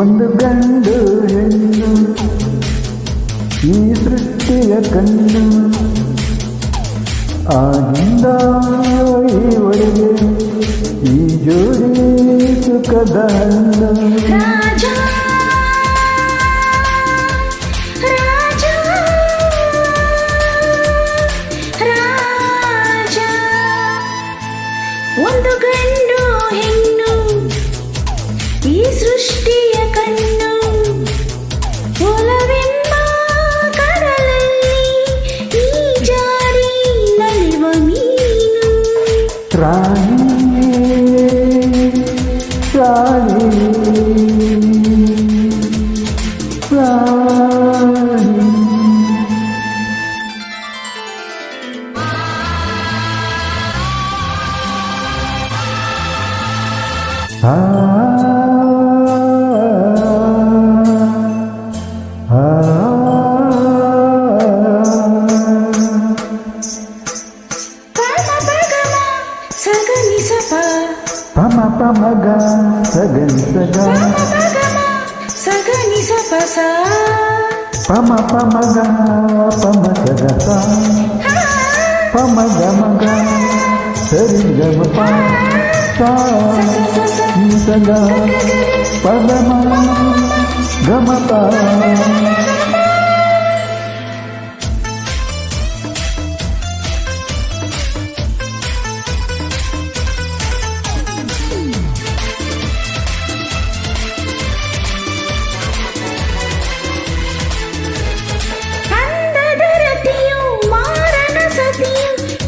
ಒಂದು ಗಂಡು ಹೆಣ್ಣು ಈ ಸೃಷ್ಟಿಯ ಕಣ್ಣು ಆಗಿಂದ ಈವರೆಗೆ ಈ ಜೋಡಿ ಸುಖದ ಹಣ್ಣು. ಒಂದು ಗಂಡು ಹೆಣ್ಣು ಈ ಸೃಷ್ಟಿಯ ಕಣ್ಣು ಒಲವೆಂಬ ಕಡಲಲ್ಲಿ ಈ ಜಾರಿ ನಲಿವ ಮೀನು. ರಾಣಿ ರಾಣಿ ರಾಣಿ ಆ ಪಮ ಪಮಗ ಸಗನಿ ಸಗ ಸಗನಿ ಸಪಸ ಪಮ ಪಮಗ ಪಮ ಸಗ ಪಮಗ ಮಗ ಸರಿ ಗಮ ಪ ಸಗ ಪದಮ ಗಮಪ.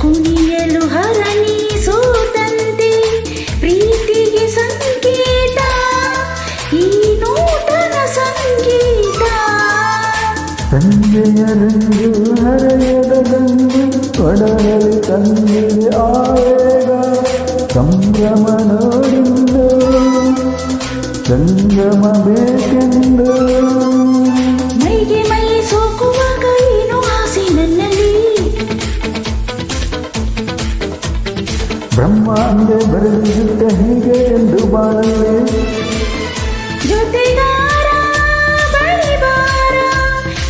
ಕುಣಿಯಲು ಹರಣಿ ಸೋತಂತೆ ಪ್ರೀತಿಗೆ ಸಂಕೇತ ಈ ನೂತನ ಸಂಗೀತ. ಸಂಜೆಯ ರಂಗು ಹರೆಯದ ಗಂಗು ಒಡಲಲ್ಲಿ ತಂಗಿಗೆ ಆವೇಗ ಸಂಭ್ರಮ ನೋಡಿಂದು ಸಂಗಮ ಬೇಕೆಂದು. ಮೈಗೆ ಮೈ ಸೋಕುವಾಗ ಏನು ಆಸೆ ನನ್ನಲ್ಲಿ ಬ್ರಹ್ಮ ಅಂದೆ ಬರೆದಿದ್ದ ಹೀಗೆ ಎಂದು ಬಾಳಲೆ ಜೊತೆಗಾರ ಬಳಿಬಾರ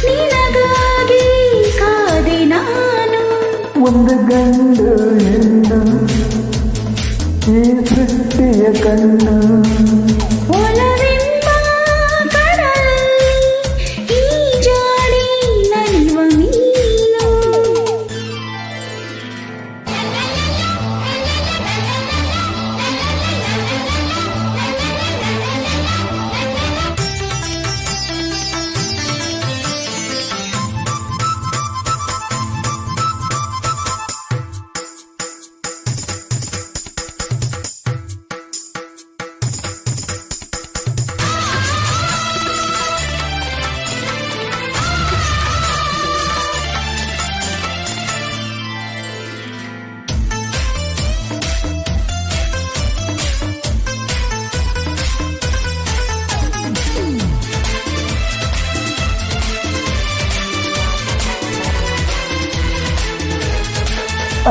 ನಿನಗಾಗಿ ಕಾದೆ ನಾನು. ಒಂದು ಗಂಡು ಹೆಣ್ಣು ಈ ಸೃಷ್ಟಿಯ ಕಣ್ಣು ಒಲವೆಂಬ ಕಡಲಲ್ಲಿ ಈ ಜಾಡಿ ನಲಿವ ಮೀನು.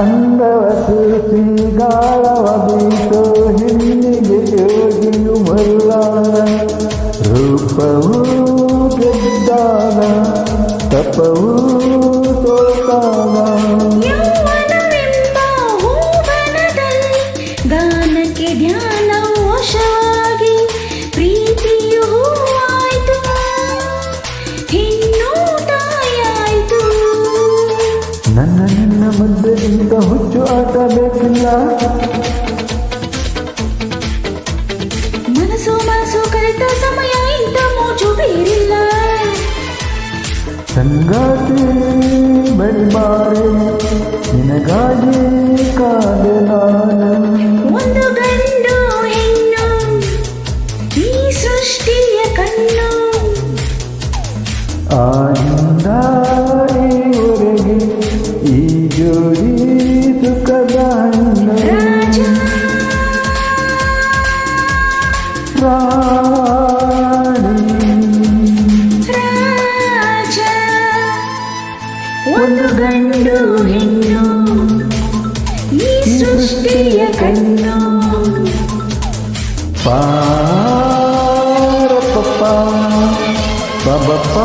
ಅಂದವ ಸೂಚಿ ಗಾಳವ ಬೀಸೋ ಹೆಣ್ಣಿಗೆ ಯೋಗಿಯು ಮಲ್ಲಾಳ ರೂಪವೂ ಗೆದ್ದಾಗ ತಪವೂ ಸೋತಾಗ. ಯೌವನವೆಂಬ ಹೂವನದಲ್ಲಿ ಗಾನಕ್ಕೆ ಧ್ಯಾನ ವಶವಾಗಿ ಪ್ರೀತಿಯು ಹೂವಾಯ್ತು ಹೆಣ್ಣು ತಾಯಾಯ್ತು. ನನ್ನ ನಿನ್ನ ಮಧ್ಯೆ ಇಂಥ ಹುಚ್ಚು ಆಟ ಬೇಕಿಲ್ಲ. ಮನಸ್ಸು ಮನಸ್ಸು ಕಲಿತ ಸಮಯ ಇಂಥ ಮೋಜು ಬೇರಿಲ್ಲ. ಸಂಗಾತಿ ಬರಿಬಾರೆ ನಿನಗಾಗಿ ಕಾದೆ ನಾನು. ಒಂದು ಗಂಡು ಹೆಣ್ಣು ಈ ಸೃಷ್ಟಿಯ ಕಣ್ಣು ಆಗಿಂದ ಈವರೆಗೆ ಈ ಜೋಡಿ ಸುಖದ ಹಣ್ಣು. ರಾಜ ರಾಣಿ ರಾಜ. ಒಂದು ಗಂಡು ಹೆಣ್ಣು ಈ ಸೃಷ್ಟಿಯ ಕಣ್ಣು ಪಾರ ಪಪ್ಪ ಬಬಪ